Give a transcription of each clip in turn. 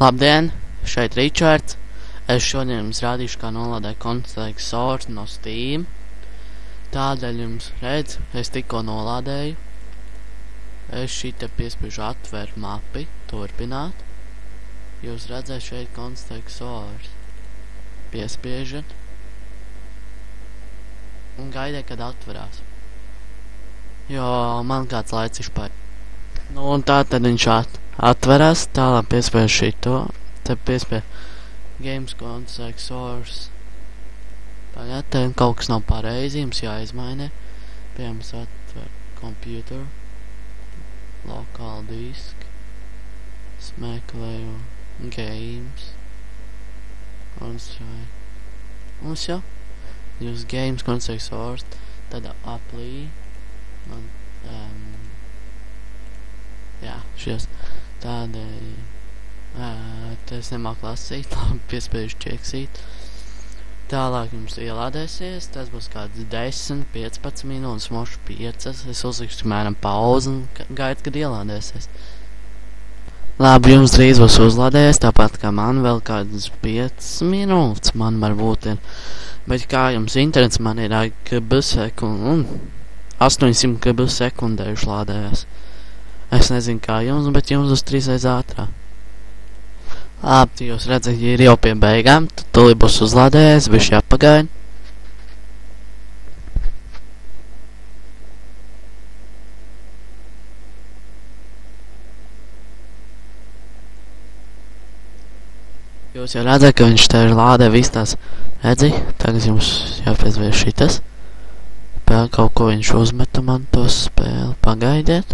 Labdien, šeit Ričards. Es šodien jums rādīšu, kā nolādēt Counter-Strike Source no Steam. Tādēļ jums redz, es tikko nolādēju. Es šite piespiežu atvērt mapi, turpināt. Jūs redzēt šeit Counter-Strike Source. Piespiežat. Un gaidiet, kad atverās. Jo man kāds laiks išpār. Nu un tā tad viņš atverās, tālāk piespiež šito. Te piespiež Games Counter-Strike Source. Tagad te kaut kas nav pareizi, jums jāizmaina. Piemēram, atver computer, local disk, smeklēju games, Counter-Strike. Mums jau jūs Games Counter-Strike Source, tad apply, jā, šies tādēļ, te es nemāku lasīt, piespiežu čeksīt. Tālāk jums ielādēsies, tas būs kāds 10-15 minūtes, mošu 5, es uzlikšu mēram pauzi un gaidu, kad ielādēsies. Labi, jums drīz būs uzlādējies, tāpat kā man vēl kādas 5 minūtes, man varbūt ir. Bet kā jums internets, man ir un 800 kb sekundē uzlādējās. Es nezinu kā jums, bet jums uz 3 reiz ātrāk. Labi, jūs redzat, ja ir jau pie beigām, tad tūlīt būs uzlādējies, bišķi jāpagaida. Jūs jau redzat, ka viņš te ir lādē viss tās, redzi, tagad jums jāpiesviež šitas. Pēc kaut ko viņš uzmeta man to spēli, pagaidiet.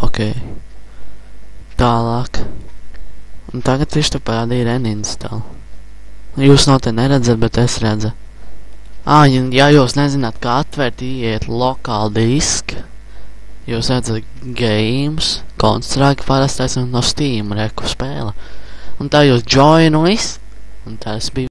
Ok. Tālāk. Un tagad viņš te parādīja reinstall. Jūs noteikti neredzat, bet es redzu. Ja jūs nezināt, kā atvērt, ieiet lokāli disk. Jūs redzat games, Counter-Strike parastais un no Steam reku spēle. Un tā jūs join un viss. Un tas bija.